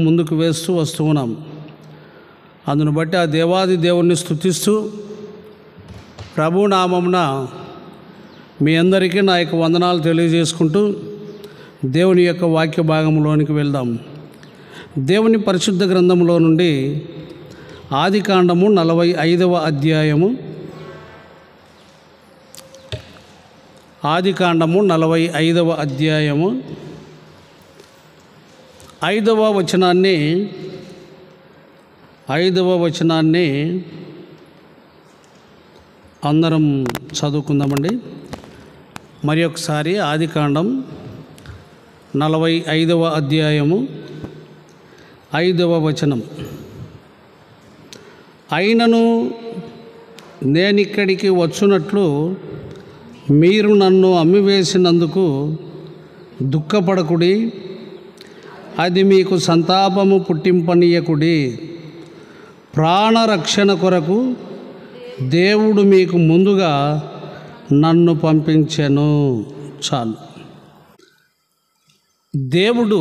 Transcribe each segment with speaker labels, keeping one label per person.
Speaker 1: ముందుకు వేస్తూ వస్తూ ఉన్నాం. అందును బట్టి ఆ దేవాది దేవుణ్ణి స్తుతిస్తూ ప్రభు నామమున మీ అందరికీ నా యొక్క వందనాలు తెలియజేసుకుంటూ దేవుని యొక్క వాక్య భాగంలోనికి వెళ్దాం. దేవుని పరిశుద్ధ గ్రంథంలో నుండి ఆదికాండము 45వ అధ్యాయము, ఆదికాండము 45వ అధ్యాయము 5వ వచనాన్ని అందరం చదువుకుందామండి. మరి ఒకసారి ఆదికాండం 45వ అధ్యాయము 5వ వచనం. అయినను నేనిక్కడికి వచ్చునట్లు మీరు నన్ను అమ్మివేసినందుకు దుఃఖపడకుడి, అది మీకు సంతాపము పుట్టింపనీయకుడి. ప్రాణరక్షణ కొరకు దేవుడు మీకు ముందుగా నన్ను పంపించెను. చాలు. దేవుడు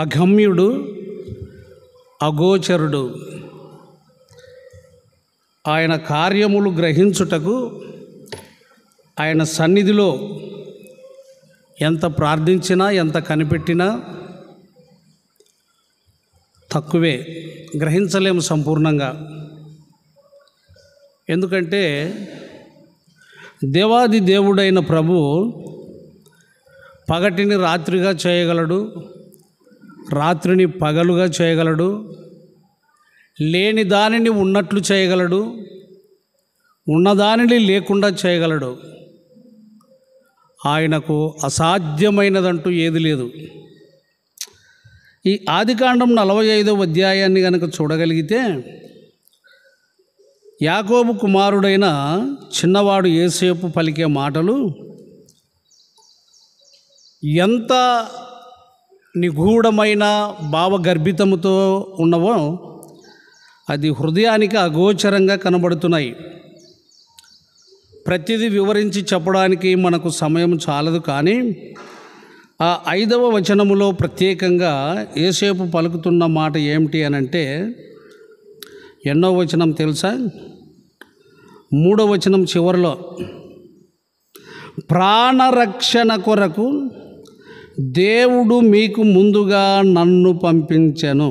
Speaker 1: అగమ్యుడు, అగోచరుడు. ఆయన కార్యములు గ్రహించుటకు ఆయన సన్నిధిలో ఎంత ప్రార్థించినా ఎంత కనిపెట్టినా తక్కువే, గ్రహించలేము సంపూర్ణంగా. ఎందుకంటే దేవాది దేవుడైన ప్రభు పగటిని రాత్రిగా చేయగలడు, రాత్రిని పగలుగా చేయగలడు, లేని దానిని ఉన్నట్లు చేయగలడు, ఉన్నదానిని లేకుండా చేయగలడు. ఆయనకు అసాధ్యమైనదంటూ ఏది లేదు. ఈ ఆదికాండం 45వ అధ్యాయాన్ని కనుక చూడగలిగితే యాకోబు కుమారుడైన చిన్నవాడు యోసేపు పలికే మాటలు ఎంత నిగూఢమైన భావగర్భితముతో ఉన్నవో అది హృదయానికి అగోచరంగా కనబడుతున్నాయి. ప్రతిదీ వివరించి చెప్పడానికి మనకు సమయం చాలదు. కానీ ఆ 5వ వచనములో ప్రత్యేకంగా యోసేపు పలుకుతున్న మాట ఏమిటి అనంటే, ఎన్నో వచనం తెలుసా? 3వ వచనం చివరిలో, ప్రాణరక్షణ కొరకు దేవుడు మీకు ముందుగా నన్ను పంపించెను.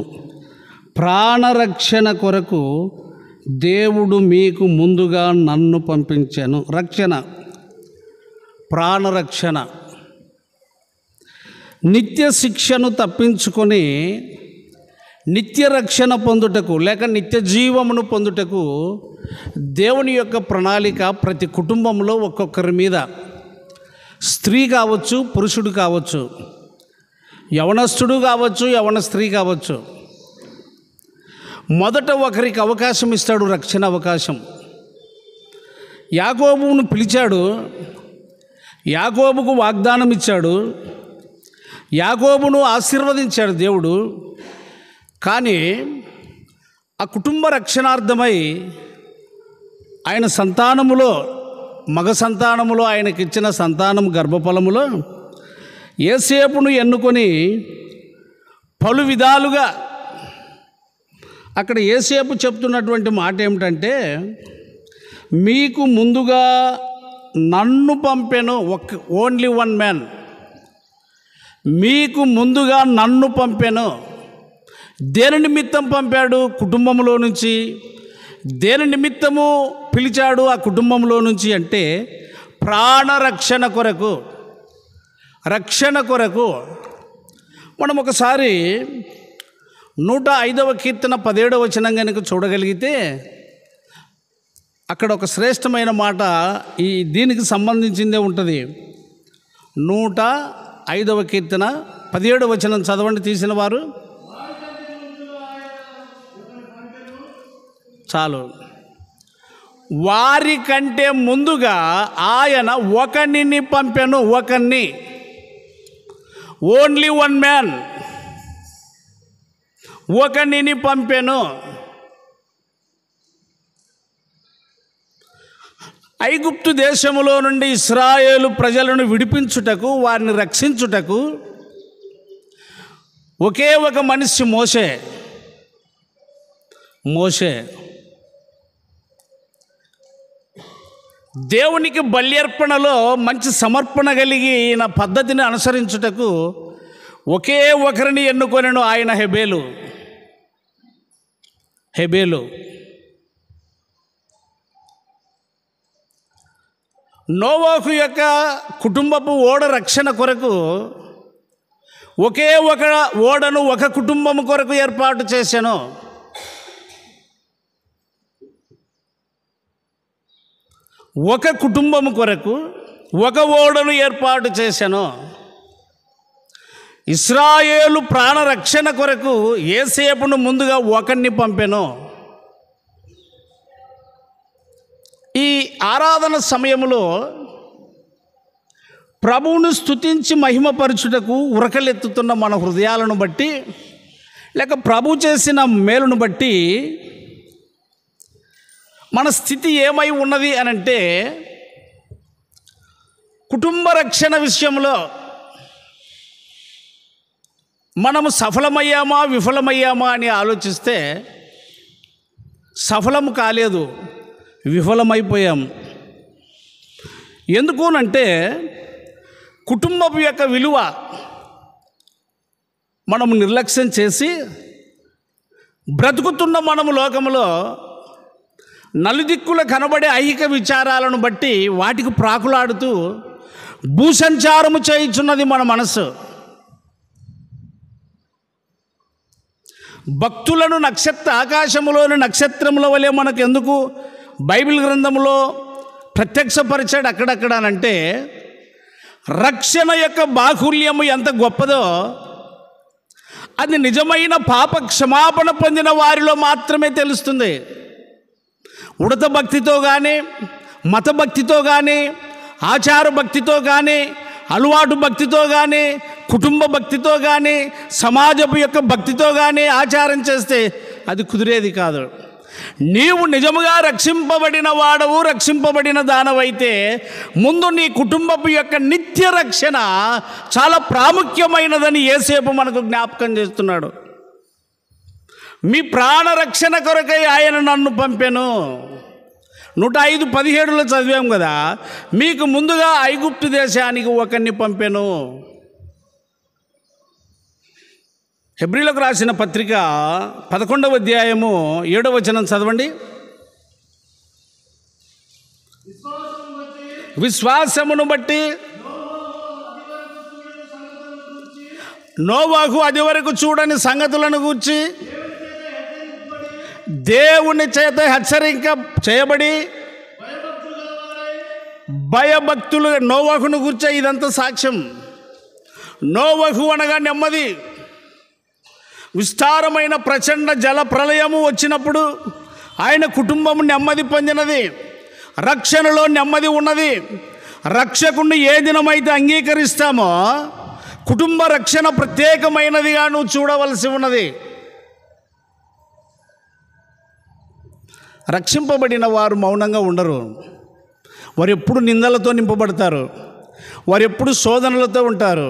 Speaker 1: ప్రాణరక్షణ కొరకు దేవుడు మీకు ముందుగా నన్ను పంపించెను. రక్షణ, ప్రాణరక్షణ. నిత్య శిక్షను తప్పించుకొని నిత్య రక్షణ పొందుటకు లేక నిత్య జీవమును పొందుటకు దేవుని యొక్క ప్రణాళిక ప్రతి కుటుంబంలో ఒక్కొక్కరి మీద, స్త్రీ కావచ్చు, పురుషుడు కావచ్చు, యవనస్తుడు కావచ్చు, యవన స్త్రీ కావచ్చు, మొదట ఒకరికి అవకాశం ఇస్తాడు, రక్షణ అవకాశం. యాకోబును పిలిచాడు, యాకోబుకు వాగ్దానం ఇచ్చాడు, యాకోబును ఆశీర్వదించాడు దేవుడు. కానీ ఆ కుటుంబ రక్షణార్థమై ఆయన సంతానములో, మగ సంతానములో ఆయనకిచ్చిన సంతానం గర్భఫలములో యోసేపును ఎన్నుకొని పలు విధాలుగా అక్కడ యోసేపు చెప్తున్నటువంటి మాట ఏమిటంటే, మీకు ముందుగా నన్ను పంపెను. Only one man. మీకు ముందుగా నన్ను పంపెను. దేని నిమిత్తం పంపాడు? కుటుంబంలో నుంచి. దేని నిమిత్తము పిలిచాడు ఆ కుటుంబంలో నుంచి అంటే, ప్రాణరక్షణ కొరకు, రక్షణ కొరకు. మనం ఒకసారి 105వ కీర్తన 17వ వచనం కనుక చూడగలిగితే అక్కడ ఒక శ్రేష్టమైన మాట ఈ దీనికి సంబంధించిందే ఉంటుంది. 105వ కీర్తన 17వ వచనం చదవండి తీసిన వారు. చాలు. వారి కంటే ముందుగా ఆయన ఒకరిని పంపెను. ఒకరిని, ఓన్లీ వన్ మ్యాన్, ఒకరిని పంపెను. ఐగుప్తు దేశములో నుండి ఇశ్రాయేలు ప్రజలను విడిపించుటకు, వారిని రక్షించుటకు ఒకే ఒక మనిషి మోషే. దేవునికి బల్యర్పణలో మంచి సమర్పణ కలిగి ఈయన పద్ధతిని అనుసరించుటకు ఒకే ఒకరిని ఎన్నుకొనెను, ఆయన హెబేలు. నోవాహు యొక్క కుటుంబపు ఓడ రక్షణ కొరకు ఒకే ఒక ఓడను ఒక కుటుంబం కొరకు ఏర్పాటు చేశాను. ఒక కుటుంబం కొరకు ఒక ఓడను ఏర్పాటు చేశాను. ఇశ్రాయేలు ప్రాణరక్షణ కొరకు యోసేపును ముందుగా ఒకరిని పంపెను. ఈ ఆరాధన సమయంలో ప్రభువును స్తుతించి మహిమపరచుటకు ఉరకలెత్తుతున్న మన హృదయాలను బట్టి, లేక ప్రభు చేసిన మేలును బట్టి మన స్థితి ఏమై ఉన్నది అనంటే, కుటుంబ రక్షణ విషయంలో మనము సఫలమయ్యామా విఫలమయ్యామా అని ఆలోచిస్తే సఫలము కాలేదు, విఫలమైపోయాం. ఎందుకునంటే కుటుంబం యొక్క విలువ మనము నిర్లక్ష్యం చేసి బ్రతుకుతున్న మనము లోకములో నలుదిక్కుల కనబడే ఐహిక విచారాలను బట్టి వాటికి ప్రాకులాడుతూ భూసంచారము చేయుచున్నది మన మనసు. భక్తులను ఆకాశములోని నక్షత్రముల వలె మనకు ఎందుకు బైబిల్ గ్రంథంలో ప్రత్యక్షపరిచాడు అక్కడక్కడ అంటే, రక్షణ యొక్క బాహుల్యము ఎంత గొప్పదో అది నిజమైన పాప క్షమాపణ పొందిన వారిలో మాత్రమే తెలుస్తుంది. ఉడత భక్తితో కానీ, మత భక్తితో కానీ, ఆచార భక్తితో కానీ, అలవాటు భక్తితో కానీ, కుటుంబ భక్తితో కానీ, సమాజపు యొక్క భక్తితో కానీ ఆచారం చేస్తే అది కుదిరేది కాదు. నీవు నిజముగా రక్షింపబడిన వాడవు, రక్షింపబడిన దానవైతే ముందు నీ కుటుంబపు యొక్క నిత్య రక్షణ చాలా ప్రాముఖ్యమైనదని యోసేపు మనకు జ్ఞాపకం చేస్తున్నాడు. మీ ప్రాణరక్షణ కొరకై ఆయన నన్ను పంపెను. 105:17 చదివాం కదా, మీకు ముందుగా ఐగుప్తు దేశానికి ఒకరిని పంపెను. హెబ్రీలకు రాసిన పత్రిక 11వ అధ్యాయము 7వ వచనం చదవండి. విశ్వాసమును బట్టి నోవాహు అది వరకు చూడని సంగతులను గూర్చి దేవుని చేత హెచ్చరిక చేయబడి భయభక్తులు. నోవాహును గూర్చే ఇదంతా సాక్ష్యం. నోవాహు అనగా నెమ్మది. విస్తారమైన ప్రచండ జల ప్రళయము వచ్చినప్పుడు ఆయన కుటుంబం నెమ్మది పొందినది, రక్షణలో నెమ్మది ఉన్నది. రక్షకుణ్ణి ఏ దినమైతే అంగీకరిస్తామో కుటుంబ రక్షణ ప్రత్యేకమైనదిగా నువ్వు చూడవలసి ఉన్నది. రక్షింపబడిన వారు మౌనంగా ఉండరు. వారు ఎప్పుడు నిందలతో నింపబడతారు, వారు ఎప్పుడు శోధనలతో ఉంటారు.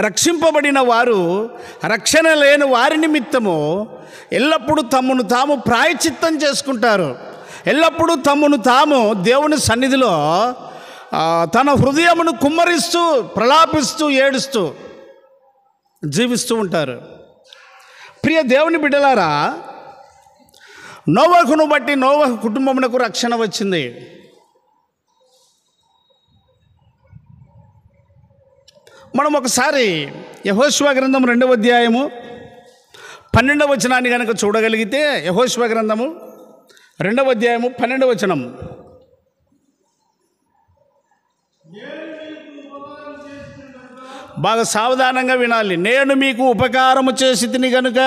Speaker 1: రక్షింపబడిన వారు రక్షణ లేని వారి నిమిత్తము ఎల్లప్పుడూ తమను తాము ప్రాయచిత్తం చేసుకుంటారు. ఎల్లప్పుడూ తమను తాము దేవుని సన్నిధిలో తన హృదయమును కుమ్మరిస్తూ, ప్రలాపిస్తూ, ఏడుస్తూ జీవిస్తూ ఉంటారు. ప్రియ దేవుని బిడ్డలారా, నోవాహును బట్టి నోవాహు కుటుంబమునకు రక్షణ వచ్చింది. మనం ఒకసారి యెహోషువ గ్రంథం 2వ అధ్యాయము 12వ వచనాన్ని కనుక చూడగలిగితే, యెహోషువ గ్రంథము 2వ అధ్యాయము 12వ వచనం. బాగా సావధానంగా వినాలి. నేను మీకు ఉపకారము చేసి తిని గనుక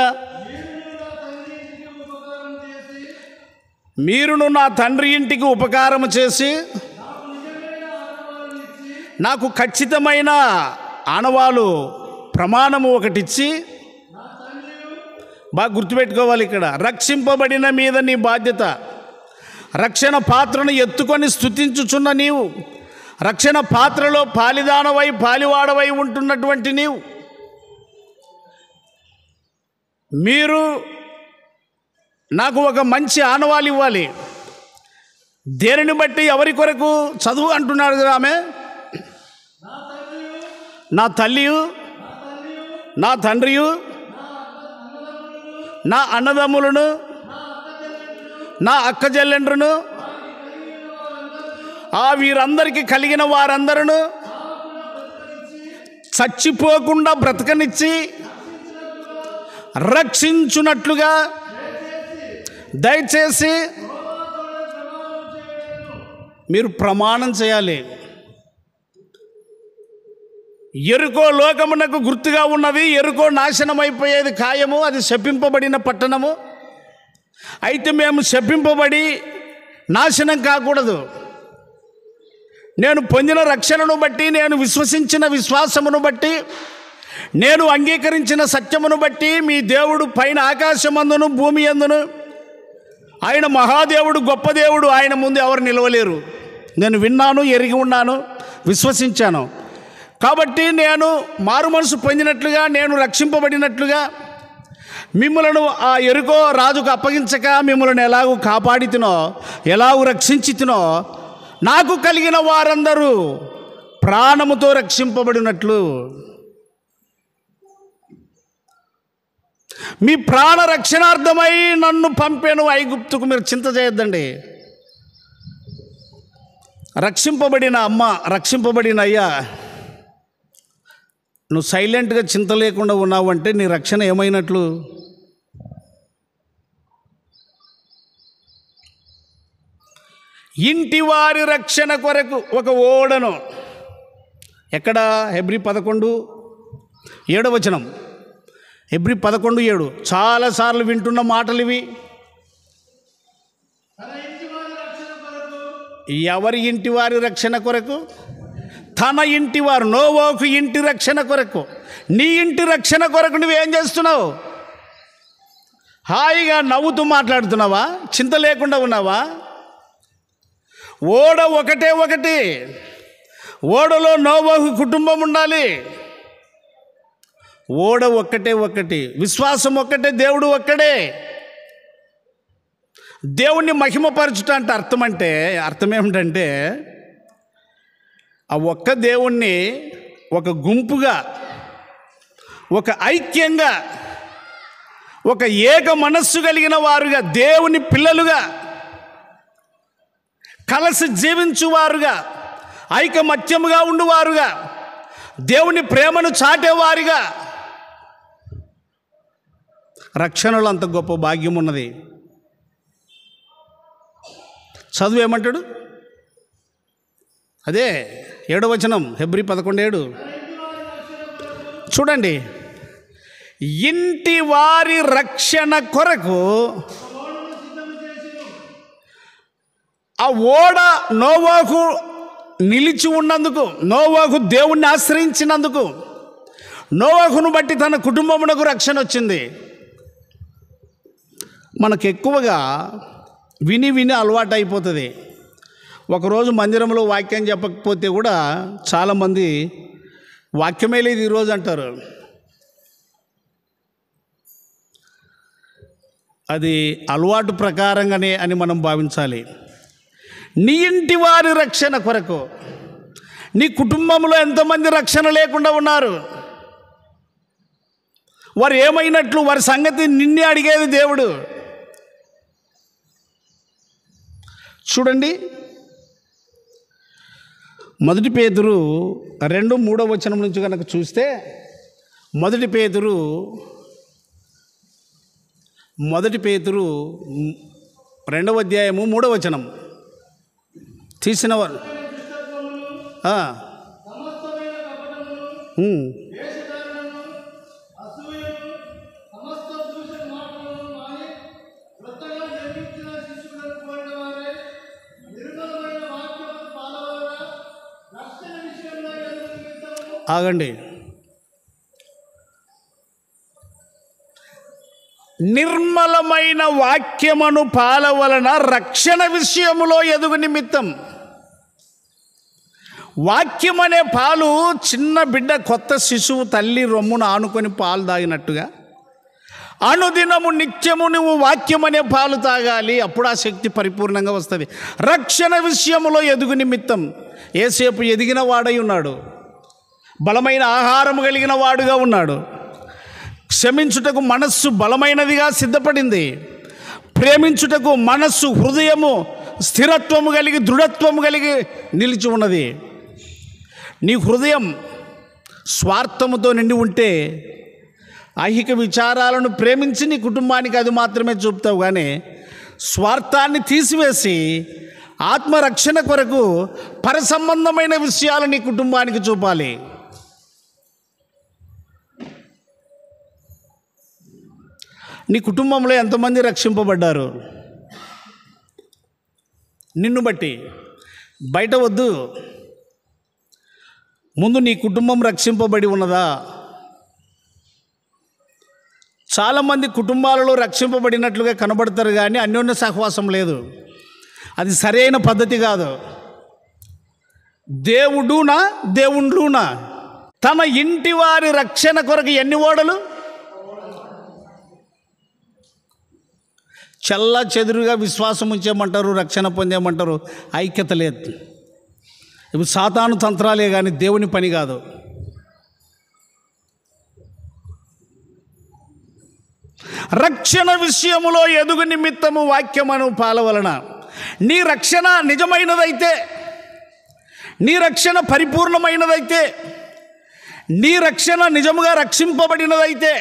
Speaker 1: మీరును నా తండ్రి ఇంటికి ఉపకారము చేసి నాకు ఖచ్చితమైన ఆనవాలు ప్రమాణము ఒకటిచ్చి, బాగా గుర్తుపెట్టుకోవాలి ఇక్కడ, రక్షింపబడిన మీద నీ బాధ్యత. రక్షణ పాత్రను ఎత్తుకొని స్తుతించుచున్న నీవు, రక్షణ పాత్రలో పాలిదానవై పాలివాడవై ఉంటున్నటువంటి నీవు, మీరు నాకు ఒక మంచి ఆనవాలు ఇవ్వాలి. దేనిని బట్టి, ఎవరి కొరకు? చదువు అంటున్నాడు కదా ఆమె. నా తల్లియు, నా తండ్రియు, నా అన్నదమ్ములను, నా అక్క చెల్లెండ్రును, వీరందరికీ కలిగిన వారందరూ చచ్చిపోకుండా బ్రతకనిచ్చి రక్షించున్నట్లుగా దయచేసి మీరు ప్రమాణం చేయాలి. యెరికో లోకమునకు గుర్తుగా ఉన్నది. యెరికో నాశనమైపోయేది ఖాయము. అది శపింపబడిన పట్టణము. అయితే మేము శపింపబడి నాశనం కాకూడదు. నేను పొందిన రక్షణను బట్టి, నేను విశ్వసించిన విశ్వాసమును బట్టి, నేను అంగీకరించిన సత్యమును బట్టి మీ దేవుడు పైన ఆకాశమందును భూమి యందును ఆయన మహాదేవుడు, గొప్ప దేవుడు. ఆయన ముందు ఎవరు నిలవలేరు. నేను విన్నాను, ఎరిగి ఉన్నాను, విశ్వసించాను. కాబట్టి నేను మారు మనసు పొందినట్లుగా, నేను రక్షింపబడినట్లుగా మిమ్మలను ఆ యెరికో రాజుకు అప్పగించక మిమ్మల్ని ఎలాగూ కాపాడితినో, ఎలాగూ రక్షించితినో, నాకు కలిగిన వారందరూ ప్రాణముతో రక్షింపబడినట్లు మీ ప్రాణ రక్షణార్థమై నన్ను పంపాను ఐగుప్తుకు. మీరు చింత చేయొద్దండి. రక్షింపబడిన అమ్మ, రక్షింపబడిన అయ్యా, నువ్వు సైలెంట్గా చింత లేకుండా ఉన్నావు అంటే నీ రక్షణ ఏమైనట్లు? ఇంటి వారి రక్షణ కొరకు ఒక ఓడను. ఎక్కడ? హెబ్రీ 11:7. హెబ్రీ 11:7. చాలాసార్లు వింటున్న మాటలు ఇవి. ఎవరి ఇంటి వారి రక్షణ కొరకు? తన ఇంటి వారు, నోవాహు ఇంటి రక్షణ కొరకు. నీ ఇంటి రక్షణ కొరకు నువ్వేం చేస్తున్నావు? హాయిగా నవ్వుతూ మాట్లాడుతున్నావా? చింత లేకుండా ఉన్నావా? ఓడ ఒకటే ఒకటి. ఓడలో నోవాహు కుటుంబం ఉండాలి. ఓడ ఒక్కటే ఒకటి, విశ్వాసం ఒక్కటే, దేవుడు ఒక్కడే. దేవుణ్ణి మహిమపరచుట అంటే అర్థం ఏమిటంటే ఆ ఒక్క దేవుణ్ణి ఒక గుంపుగా, ఒక ఐక్యంగా, ఒక ఏక మనస్సు కలిగిన వారుగా, దేవుని పిల్లలుగా కలిసి జీవించువారుగా, ఐకమత్యముగా ఉండువారుగా, దేవుని ప్రేమను చాటేవారుగా. రక్షణలో అంత గొప్ప భాగ్యం ఉన్నది. చదువు ఏమంటాడు? అదే 7వ వచనం, హెబ్రీ 11:7. చూడండి, ఇంటి వారి రక్షణ కొరకు ఆ ఓడ నోవాహు నిలిచి ఉన్నందుకు, నోవాహు దేవుణ్ణి ఆశ్రయించినందుకు, నోవాహును బట్టి తన కుటుంబమునకు రక్షణ వచ్చింది. మనకు ఎక్కువగా విని విని అలవాటు అయిపోతుంది. ఒకరోజు మందిరంలో వాక్యం చెప్పకపోతే కూడా చాలామంది వాక్యమే లేదు ఈరోజు అంటారు. అది అలవాటు ప్రకారంగానే అని మనం భావించాలి. నీ ఇంటి వారి రక్షణ కొరకు. నీ కుటుంబంలో ఎంతమంది రక్షణ లేకుండా ఉన్నారు? వారు ఏమైనట్లు? వారి సంగతి నిన్నే అడిగేది దేవుడు. చూడండి, 1 పేతురు 2:3 నుంచి కనుక చూస్తే, 1 పేతురు 2:3 తీసినవారు ఆగండి. నిర్మలమైన వాక్యమును పాల వలన రక్షణ విషయములో ఎదుగు నిమిత్తం. వాక్యం అనే పాలు చిన్న బిడ్డ కొత్త శిశువు తల్లి రొమ్మును ఆనుకొని పాలు తాగినట్టుగా అనుదినము నిత్యము నువ్వు వాక్యం అనే పాలు తాగాలి. అప్పుడు ఆ శక్తి పరిపూర్ణంగా వస్తుంది. రక్షణ విషయములో ఎదుగు నిమిత్తం. ఏసేపు ఎదిగిన వాడై ఉన్నాడు, బలమైన ఆహారం కలిగిన వాడుగా ఉన్నాడు. క్షమించుటకు మనస్సు బలమైనదిగా సిద్ధపడింది. ప్రేమించుటకు మనస్సు హృదయము స్థిరత్వము కలిగి దృఢత్వము కలిగి నిలిచి ఉన్నది. నీ హృదయం స్వార్థముతో నిండి ఉంటే ఐహిక విచారాలను ప్రేమించి నీ కుటుంబానికి అది మాత్రమే చూపుతావు. కానీ స్వార్థాన్ని తీసివేసి ఆత్మరక్షణ కొరకు పరసంబంధమైన విషయాలు నీ కుటుంబానికి చూపాలి. నీ కుటుంబంలో ఎంతమంది రక్షింపబడ్డారు? నిన్ను బట్టి బయట వద్దు, ముందు నీ కుటుంబం రక్షింపబడి ఉన్నదా? చాలామంది కుటుంబాలలో రక్షింపబడినట్లుగా కనబడతారు, కానీ అన్యోన్య సహవాసం లేదు. అది సరైన పద్ధతి కాదు. దేవుండ్లునా తన ఇంటి వారి రక్షణ కొరకు ఎన్ని ఓడలు? చల్ల చెదురుగా విశ్వాసం ఉంచేయమంటారు, రక్షణ పొందేయమంటారు. ఐక్యత లేదు. ఇవి సాతాను తంత్రాలే కానీ దేవుని పని కాదు. రక్షణ విషయములో ఎదుగు నిమిత్తము వాక్యమును పాల వలన. నీ రక్షణ నిజమైనదైతే, నీ రక్షణ పరిపూర్ణమైనదైతే, నీ రక్షణ నిజముగా రక్షింపబడినదైతే,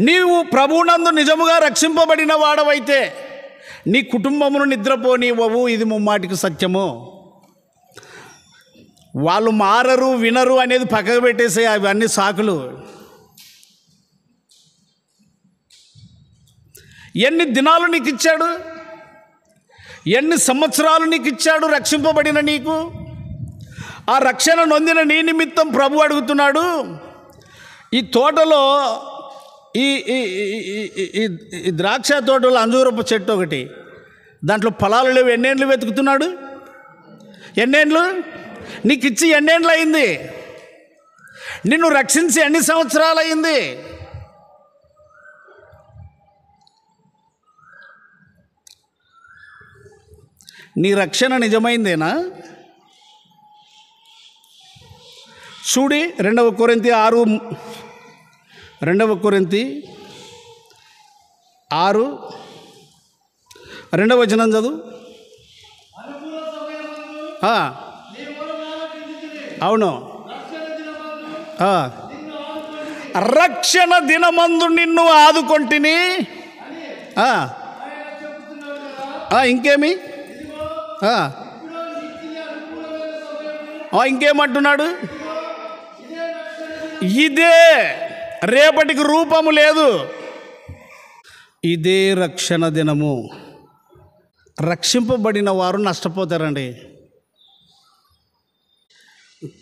Speaker 1: నీవు ప్రభువునందు నిజముగా రక్షింపబడిన వాడవైతే నీ కుటుంబమును నిద్రపోనివ్వవు. ఇది ముమ్మాటికి సత్యము. వాళ్ళు మారరు వినరు అనేది పక్కకు పెట్టేసే అవన్నీ సాకులు. ఎన్ని దినాలు నీకు ఇచ్చాడు? ఎన్ని సంవత్సరాలు నీకు ఇచ్చాడు రక్షింపబడిన నీకు? ఆ రక్షణ నొందిన నీ నిమిత్తం ప్రభు అడుగుతున్నాడు. ఈ తోటలో ఈ ద్రాక్ష తోటలో అంజూరపు చెట్టు ఒకటి, దాంట్లో ఫలాలు లేవు. ఎన్నేళ్ళు వెతుకుతున్నాడు? ఎన్నేళ్ళు నీకు ఇచ్చి ఎన్నేళ్ళు అయింది? నిన్ను రక్షించి ఎన్ని సంవత్సరాలు అయింది? నీ రక్షణ నిజమైందేనా? చూడి 2 కొరింథీ 6 2వ వచనం చదువు. అవును, రక్షణ దినమందు నిన్ను ఆదుకొంటిని. ఇంకేమి? ఇంకేమంటున్నాడు? ఇదే, రేపటికి రూపము లేదు, ఇదే రక్షణ దినము. రక్షింపబడిన వారు నష్టపోతారండి.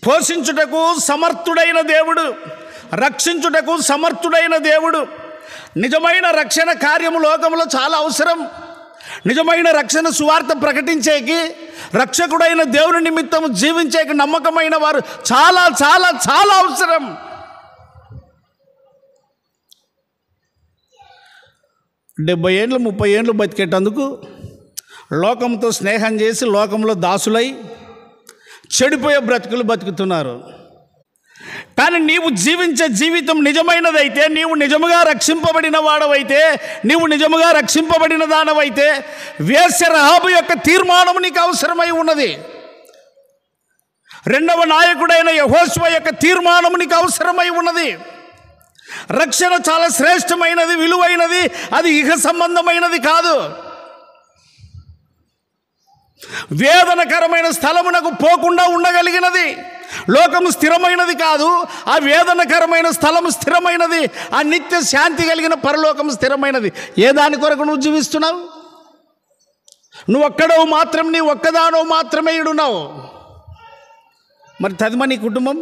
Speaker 1: పోషించుటకు సమర్థుడైన దేవుడు, రక్షించుటకు సమర్థుడైన దేవుడు. నిజమైన రక్షణ కార్యము లోకంలో చాలా అవసరం. నిజమైన రక్షణ సువార్త ప్రకటించేకి, రక్షకుడైన దేవుని నిమిత్తం జీవించేకి నమ్మకమైన వారు చాలా చాలా చాలా అవసరం. డెబ్బై ఏళ్ళు 30 ఏళ్ళు బతికేటందుకు లోకంతో స్నేహం చేసి లోకంలో దాసులై చెడిపోయే బ్రతుకులు బతుకుతున్నారు. కానీ నీవు జీవించే జీవితం నిజమైనదైతే, నీవు నిజముగా రక్షింపబడిన వాడవైతే, నీవు నిజముగా రక్షింపబడిన దానవైతే, వేశ్య రహాబు యొక్క తీర్మానం నీకు అవసరమై ఉన్నది. రెండవ నాయకుడైన యెహోషువ యొక్క తీర్మానం నీకు అవసరమై ఉన్నది. రక్షణ చాలా శ్రేష్టమైనది, విలువైనది. అది ఇహ సంబంధమైనది కాదు. వేదనకరమైన స్థలమునకు పోకుండా ఉండగలిగినది. లోకము స్థిరమైనది కాదు, ఆ వేదనకరమైన స్థలము స్థిరమైనది. ఆ నిత్య శాంతి కలిగిన పరలోకము స్థిరమైనది. ఏ దాని కొరకు నువ్వు జీవిస్తున్నావు? నువ్వు ఒక్కడవు మాత్రం, నీ ఒక్కదానో మాత్రమే ఈడున్నావు. మరి తదిమ నీ కుటుంబం?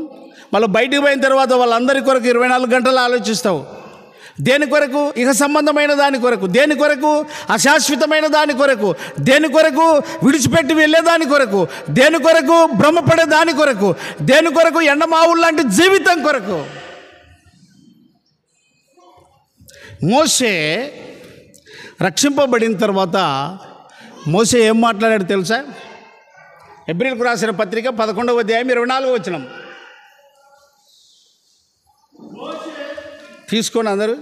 Speaker 1: మళ్ళీ బయటికి పోయిన తర్వాత వాళ్ళందరి కొరకు 24 గంటలు ఆలోచిస్తావు. దేని కొరకు? ఇహ సంబంధమైన దాని కొరకు. దేని కొరకు? అశాశ్వతమైన దాని కొరకు. దేని కొరకు? విడిచిపెట్టి వెళ్ళే దాని కొరకు. దేని కొరకు? భ్రమపడే దాని కొరకు. దేని కొరకు? ఎండమావులు లాంటి జీవితం కొరకు. మోషే రక్షింపబడిన తర్వాత మోషే ఏం మాట్లాడాడు తెలుసా? హెబ్రీయులకు రాసిన పత్రిక 11వ అధ్యాయం 24వ వచనం తీసుకోండి అందరూ.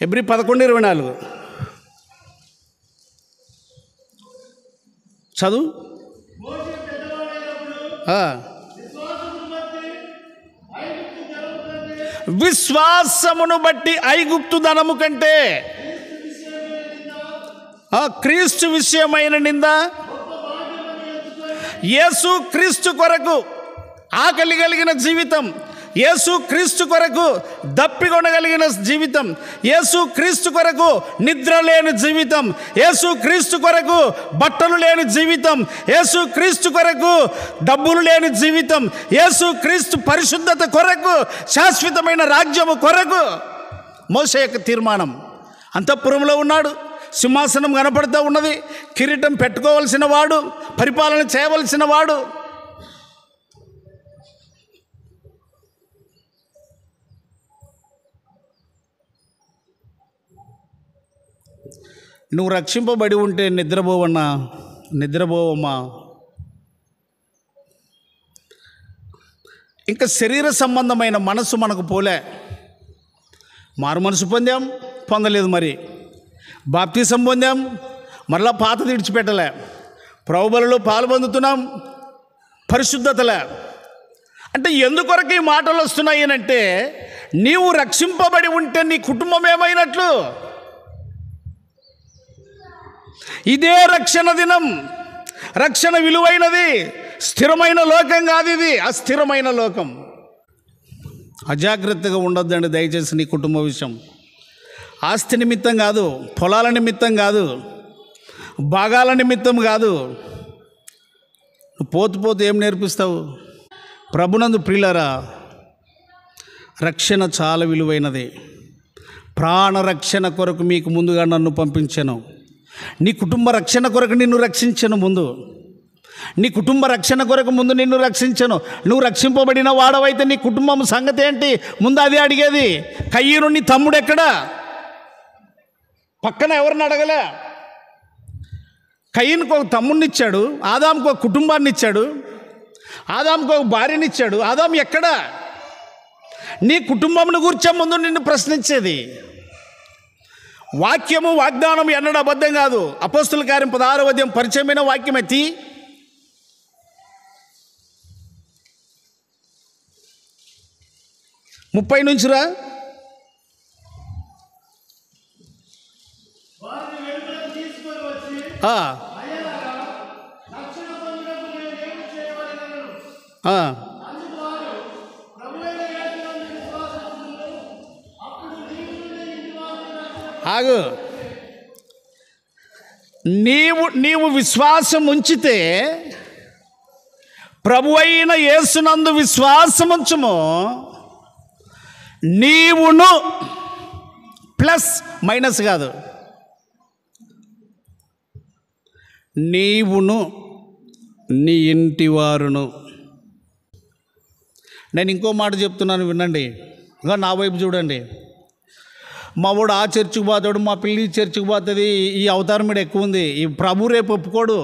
Speaker 1: హెబ్రీ 11:24 చదువు. విశ్వాసమును బట్టి ఐగుప్తు ధనము కంటే క్రీస్తు విషయమైన నింద యేసు క్రీస్తు కొరకు ఆకలి కలిగిన జీవితం, యేసు క్రీస్తు కొరకు దప్పికొనగలిగిన జీవితం, యేసు క్రీస్తు కొరకు నిద్ర లేని జీవితం, యేసు క్రీస్తు కొరకు బట్టలు లేని జీవితం, యేసు క్రీస్తు కొరకు డబ్బులు లేని జీవితం, యేసు క్రీస్తు పరిశుద్ధత కొరకు, శాశ్వతమైన రాజ్యము కొరకు మోషే యొక్క తీర్మానం. అంతఃపురంలో ఉన్నాడు, సింహాసనం కనపడుతూ ఉన్నది, కిరీటం పెట్టుకోవలసిన వాడు, పరిపాలన చేయవలసిన వాడు. నువ్వు రక్షింపబడి ఉంటే నిద్రపోవమ్మా. ఇంకా శరీర సంబంధమైన మనసు మనకు పోలే. మారు మనసు పొందలేదు, మరి బాప్తిసం పొందాం, మరలా పాతది విడిచిపెట్టలే, ప్రభుబలిలో పాలు పొందుతున్నాం, పరిశుద్ధతలే. అంటే ఎందుకొరకు ఈ మాటలు వస్తున్నాయి అంటే, నీవు రక్షింపబడి ఉంటే నీ కుటుంబం ఏమైనట్లు? ఇదే రక్షణ దినం. రక్షణ విలువైనది, స్థిరమైన లోకం కాదు ఇది, అస్థిరమైన లోకం. అజాగ్రత్తగా ఉండొద్దండి దయచేసి. నీ కుటుంబ విషయం ఆస్తి నిమిత్తం కాదు, పొలాల నిమిత్తం కాదు, భాగాల నిమిత్తం కాదు. పోతు ఏం నేర్పిస్తావు? ప్రభునందు ప్రియులారా, రక్షణ చాలా విలువైనది. ప్రాణరక్షణ కొరకు మీకు ముందుగా నన్ను పంపించాను. నీ కుటుంబ రక్షణ కొరకు నిన్ను రక్షించను. నీ కుటుంబ రక్షణ కొరకు ముందు నిన్ను రక్షించను. నువ్వు రక్షింపబడిన వాడవైతే నీ కుటుంబం సంగతి ఏంటి? ముందు అదే అడిగేది. కయ్యూను నీ తమ్ముడు ఎక్కడా? పక్కన ఎవరిని అడగలే. కయ్యూనుకు ఒక తమ్ముడిని ఇచ్చాడు, ఆదాముకు ఒక కుటుంబాన్ని ఇచ్చాడు, ఆదాముకు ఒక భార్యని ఇచ్చాడు. ఆదాము ఎక్కడా? నీ కుటుంబంను గురించే ముందు నిన్ను ప్రశ్నించేది. వాక్యము వాగ్దానం ఎన్నడూ అబద్ధం కాదు. అపోస్తుల కార్యం 16వ అధ్యాయం పరిచయమైన వాక్యం ఎత్తి 30 నుంచి రా. ఆగు. నీవు విశ్వాసం ఉంచితే, ప్రభు అయిన యేసునందు విశ్వాసం ఉంచుము, నీవును ప్లస్ మైనస్ కాదు, నీవును నీ ఇంటి వారును. నేను ఇంకో మాట చెప్తున్నాను వినండి. ఇంకా నా వైపు చూడండి. మా వాడు ఆ చర్చికి పోతాడు, మా పిల్లి చర్చికి పోతుంది, ఈ అవతారం మీద ఎక్కువ ఉంది. ఈ ప్రభు రేపు ఒప్పుకోడు.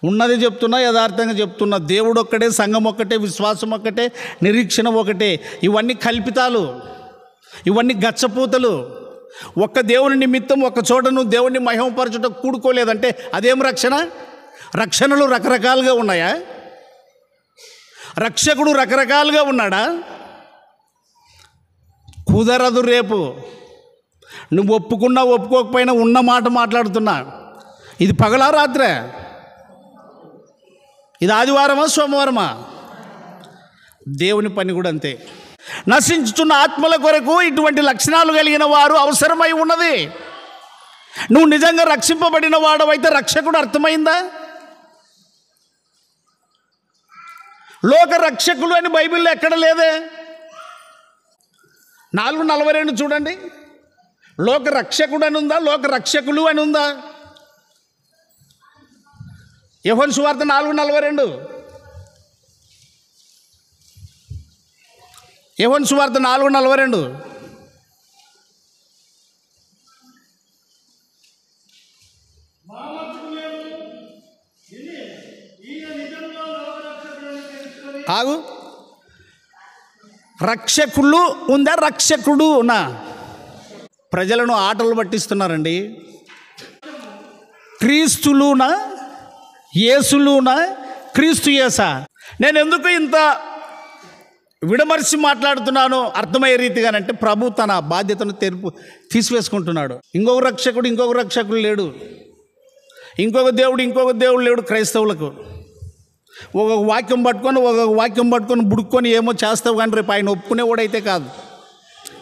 Speaker 1: ఉన్నది చెప్తున్నా, యథార్థంగా చెప్తున్నా. దేవుడు ఒక్కటే, సంఘం ఒక్కటే, విశ్వాసం ఒక్కటే, నిరీక్షణ ఒకటే. ఇవన్నీ కల్పితాలు, ఇవన్నీ గచ్చపూతలు. ఒక్క దేవుని నిమిత్తం ఒక్క చోట నువ్వు దేవుణ్ణి మహిమపరచుట కూడుకోలేదంటే అదేం రక్షణ? రక్షణలు రకరకాలుగా ఉన్నాయా? రక్షకుడు రకరకాలుగా ఉన్నాడా? కుదరదు. రేపు నువ్వు ఒప్పుకున్నా ఒప్పుకోకపోయినా ఉన్న మాట మాట్లాడుతున్నా. ఇది పగలా రాత్రే? ఇది ఆదివారమా సోమవారమా? దేవుని పని కూడా అంతే. నశించుతున్న ఆత్మల కొరకు ఇటువంటి లక్షణాలు కలిగిన వారు అవసరమై ఉన్నది. నువ్వు నిజంగా రక్షింపబడిన వాడవైతే రక్షకుడు అర్థమైందా? లోక రక్షకులు అని బైబిల్లో ఎక్కడ లేదే. 4:42 చూడండి. లోక రక్షకుడు అని ఉందా, లోక రక్షకులు అని ఉందా? యోహాను సువార్త 4:42. యోహాను సువార్త 4:42. ఆగు. రక్షకులు ఉందా, రక్షకుడు నా? ప్రజలను ఆటలు పట్టిస్తున్నారండి. క్రీస్తులునా, యేసులునా, క్రీస్తు యేసా? నేను ఎందుకు ఇంత విడమర్చి మాట్లాడుతున్నాను అర్థమయ్యే రీతిగానంటే, ప్రభు తన బాధ్యతను తీసివేసుకుంటున్నాడు. ఇంకొక రక్షకుడు లేడు, ఇంకొక దేవుడు లేడు క్రైస్తవులకు. ఒక వాక్యం పట్టుకొని బుడుక్కొని ఏమో చేస్తావు కానీ రేపు ఆయన ఒప్పుకునేవాడైతే కాదు.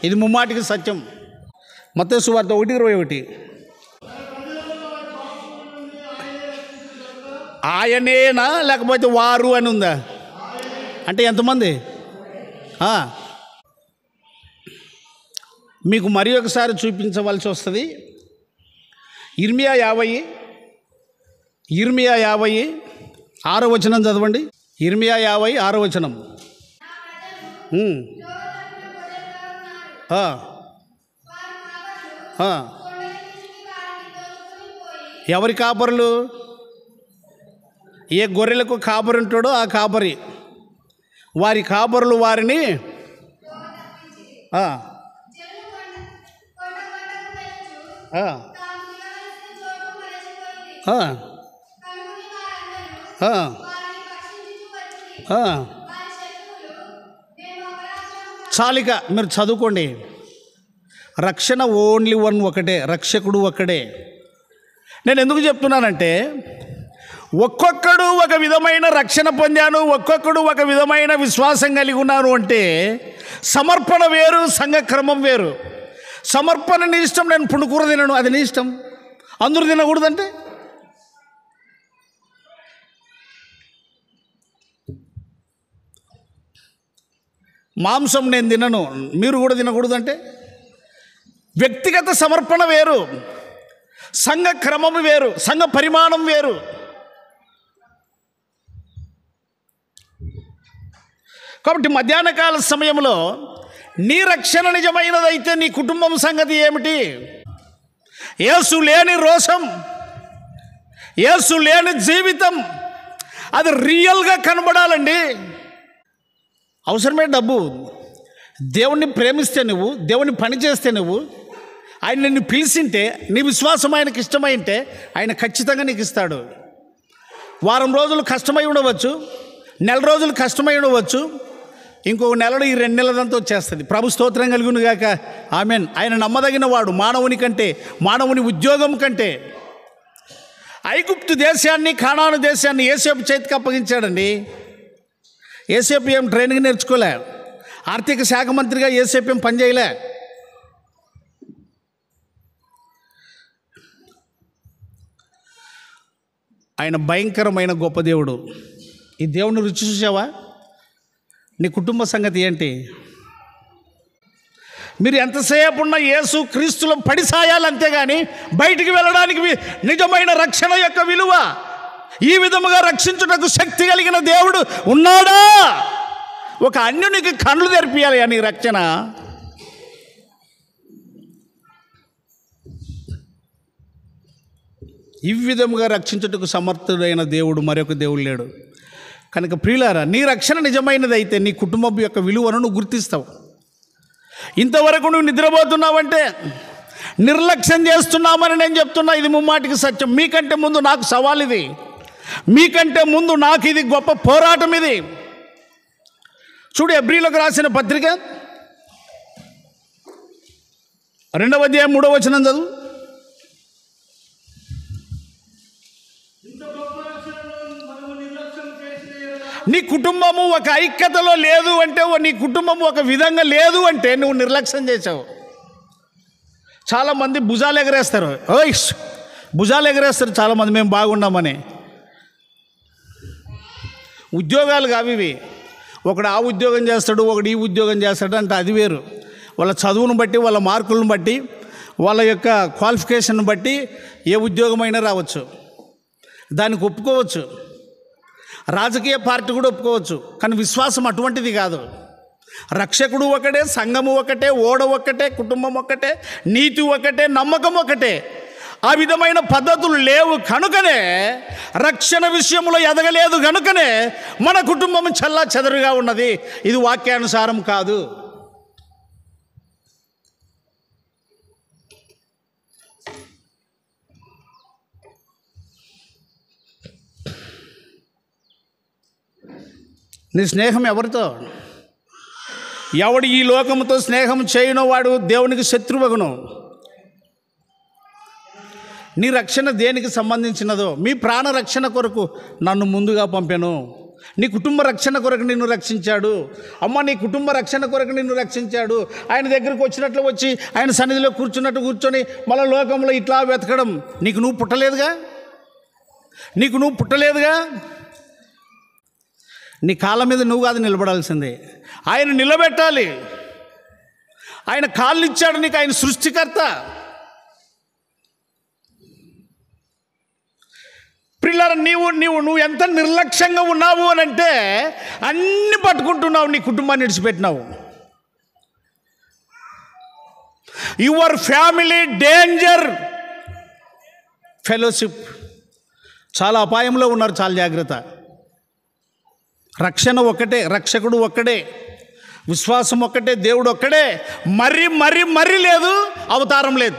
Speaker 1: ఇది ముమ్మాటికి సత్యం. మత్తయి సువార్త 1:21. ఆయనేనా లేకపోతే వారు అని ఉందా? అంటే ఎంతమంది? మీకు మరి ఒకసారి చూపించవలసి వస్తుంది. ఇర్మియా 50 6వ వచనం చదవండి. ఇర్మియా 50 6వ వచనం. ఎవరి కాపరులు? ఏ గొర్రెలకు కాపరి ఉంటాడో ఆ కాపరి, వారి కాపరులు వారిని చాలిక మీరు చదువుకోండి. రక్షణ ఓన్లీ ఒకటే, రక్షకుడు ఒక్కడే. నేను ఎందుకు చెప్తున్నానంటే, ఒక్కొక్కడు ఒక విధమైన రక్షణ పొందాను, ఒక్కొక్కడు ఒక విధమైన విశ్వాసం కలిగి ఉన్నాను అంటే సమర్పణ వేరు, సంఘక్రమం వేరు. సమర్పణ నీ ఇష్టం, నేను పుండుకూర తినను, అది నీ ఇష్టం. అందరూ తినకూడదంటే మాంసం నేను తినను, మీరు కూడా తినకూడదంటే వ్యక్తిగత సమర్పణ వేరు, సంఘ క్రమం వేరు, సంఘ పరిమాణం వేరు. కాబట్టి మధ్యాహ్న కాల సమయంలో నీ రక్షణ నిజమైనదైతే నీ కుటుంబం సంగతి ఏమిటి? యేసు లేని రోషం, యేసు లేని జీవితం, అది రియల్గా కనబడాలండి. అవసరమే డబ్బు. దేవుణ్ణి ప్రేమిస్తే నువ్వు, దేవుని పని చేస్తే నువ్వు, ఆయన నిన్ను పిలిచింటే, నీ విశ్వాసం ఆయనకి ఇష్టమైంటే ఆయన ఖచ్చితంగా నీకు ఇస్తాడు. వారం రోజులు కష్టమై ఉండవచ్చు, నెల రోజులు కష్టమై ఉండవచ్చు, ఇంకొక నెలలో ఈ 2 నెలలంతా వచ్చేస్తుంది. ప్రభు స్తోత్రం కలుగును గాక. ఆమెన్. ఆయన నమ్మదగిన వాడు. మానవుని కంటే, మానవుని ఉద్యోగం కంటే. ఐగుప్తు దేశాన్ని, కానాను దేశాన్ని యోసేపు చేతికి అప్పగించాడండి. యోసేపు ఏం ట్రైనింగ్ నేర్చుకోలే, ఆర్థిక శాఖ మంత్రిగా యోసేపు ఏం పనిచేయలే. ఆయన భయంకరమైన గొప్ప దేవుడు. ఈ దేవుని రుచి చూసావా? నీ కుటుంబ సంగతి ఏంటి? మీరు ఎంతసేపు ఉన్న యేసు క్రీస్తులో పడి సాయాలి, అంతేగాని బయటికి వెళ్ళడానికి నిజమైన రక్షణ యొక్క విలువ, ఈ విధముగా రక్షించుటకు శక్తి కలిగిన దేవుడు ఉన్నాడా? ఒక అన్యునికి కళ్ళు తెరిపియాలి అని రక్షణ. ఈ విధముగా రక్షించుటకు సమర్థుడైన దేవుడు మరొక దేవుడు లేడు. కనుక ప్రియులారా, నీ రక్షణ నిజమైనదైతే నీ కుటుంబం యొక్క విలువను నువ్వు గుర్తిస్తావు. ఇంతవరకు నువ్వు నిద్రపోతున్నావంటే నిర్లక్ష్యం చేస్తున్నామని నేను చెప్తున్నా. ఇది ముమ్మాటికి సత్యం. మీకంటే ముందు నాకు సవాల్ ఇది, మీకంటే ముందు నాకు ఇది గొప్ప పోరాటం. ఇది చూడు, ఎబ్రీలకు రాసిన పత్రిక 2వ అధ్యాయం 3వ వచనం చదువు. నీ కుటుంబము ఒక ఐక్యతలో లేదు అంటే, నీ కుటుంబము ఒక విధంగా లేదు అంటే నువ్వు నిర్లక్ష్యం చేసావు. చాలామంది భుజాలు ఎగరేస్తారు, భుజాలు ఎగరేస్తారు చాలామంది, మేము బాగున్నామని. ఉద్యోగాలు కావి ఇవి. ఒకడు ఆ ఉద్యోగం చేస్తాడు, ఒకడు ఈ ఉద్యోగం చేస్తాడు అంటే అది వేరు. వాళ్ళ చదువును బట్టి, వాళ్ళ మార్కులను బట్టి, వాళ్ళ యొక్క క్వాలిఫికేషన్ బట్టి ఏ ఉద్యోగమైనా రావచ్చు, దానికి ఒప్పుకోవచ్చు. రాజకీయ పార్టీ కూడా ఒప్పుకోవచ్చు. కానీ విశ్వాసం అటువంటిది కాదు. రక్షకుడు ఒకటే, సంఘము ఒకటే, ఓడ ఒకటే, కుటుంబం ఒకటే, నీతి ఒకటే, నమ్మకం ఒకటే. ఆ విధమైన పద్ధతులు లేవు కనుకనే, రక్షణ విషయంలో ఎదగలేదు కనుకనే మన కుటుంబం చల్లా చెదరుగా ఉన్నది. ఇది వాక్యానుసారం కాదు. నీ స్నేహం ఎవరితో? ఎవడు ఈ లోకముతో స్నేహం చేయనో వాడు దేవునికి శత్రువగును. నీ రక్షణ దేనికి సంబంధించినదో, మీ ప్రాణ రక్షణ కొరకు నన్ను ముందుగా పంపాను, నీ కుటుంబ రక్షణ కొరకు నిన్ను రక్షించాడు. అమ్మ, నీ కుటుంబ రక్షణ కొరకు నిన్ను రక్షించాడు. ఆయన దగ్గరికి వచ్చినట్లు వచ్చి, ఆయన సన్నిధిలో కూర్చున్నట్టు కూర్చొని మళ్ళీ లోకంలో ఇట్లా వెతకడం. నీకు నువ్వు పుట్టలేదుగా. నీ కాళ్ళ మీద నువ్వు కాదు నిలబడాల్సిందే, ఆయన నిలబెట్టాలి. ఆయన కాళ్ళు ఇచ్చాడు నీకు, ఆయన సృష్టికర్త. పిల్లలు, నువ్వు ఎంత నిర్లక్ష్యంగా ఉన్నావు అని అంటే అన్ని పట్టుకుంటున్నావు, నీ కుటుంబాన్ని విడిచిపెట్టినావు. Your family danger fellowship. చాలా అపాయంలో ఉన్నారు, చాలా జాగ్రత్త. రక్షణ ఒక్కటే, రక్షకుడు ఒక్కడే, విశ్వాసం ఒక్కటే, దేవుడు ఒక్కడే. మరీ లేదు, అవతారం లేదు.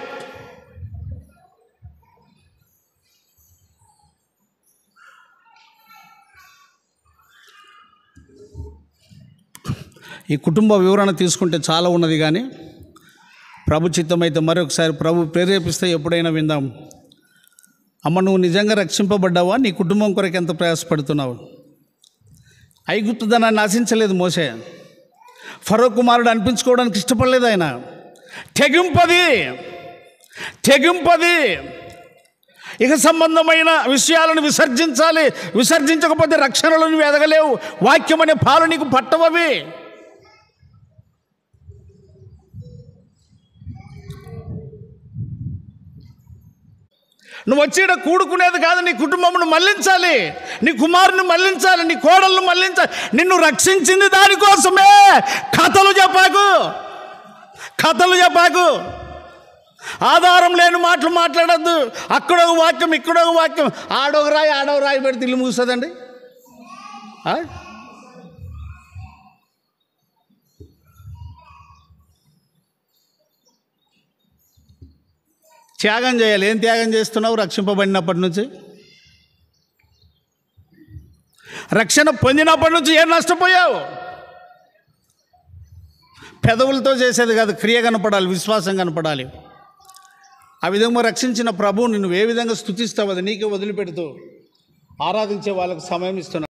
Speaker 1: ఈ కుటుంబ వివరణ తీసుకుంటే చాలా ఉన్నది, కానీ ప్రభు చిత్తమైతే మరొకసారి ప్రభు ప్రేరేపిస్తే ఎప్పుడైనా విందాం. అమ్మ, నువ్వు నిజంగా రక్షింపబడ్డావా? నీ కుటుంబం కొరకు ఎంత ప్రయాసపడుతున్నావు? ఐగుప్తుదనాన్ని ఆశించలేదు మోసే. ఫరో కుమారుడు అనిపించుకోవడానికి ఇష్టపడలేదు ఆయన. తెగింపది ఇక సంబంధమైన విషయాలను విసర్జించాలి. విసర్జించకపోతే రక్షణలో నువ్వు ఎదగలేవు. వాక్యం అనే పాలు నీకు పట్టవవి. నువ్వు వచ్చి కూడుకునేది కాదు, నీ కుటుంబమును మళ్లించాలి, నీ కుమారుని మళ్లించాలి, నీ కోడలను మళ్లించాలి. నిన్ను రక్షించింది దానికోసమే. కథలు చెప్పాకు. ఆధారం లేని మాటలు మాట్లాడద్దు. అక్కడొక వాక్యం, ఇక్కడొక వాక్యం, ఆడొక రాయి పెడితే ఇల్లు ముగుస్తుందండి. త్యాగం చేయాలి. ఏం త్యాగం చేస్తున్నావు? రక్షింపబడినప్పటి నుంచి, రక్షణ పొందినప్పటి నుంచి ఏం నష్టపోయావు? పెదవులతో చేసేది కాదు, క్రియ కనపడాలి, విశ్వాసం కనపడాలి. ఆ విధంగా రక్షించిన ప్రభువు నిన్ను ఏ విధంగా స్తుతిస్తావు, అది నీకే వదిలిపెడుతూ ఆరాధించే వాళ్ళకు సమయం ఇస్తున్నావు.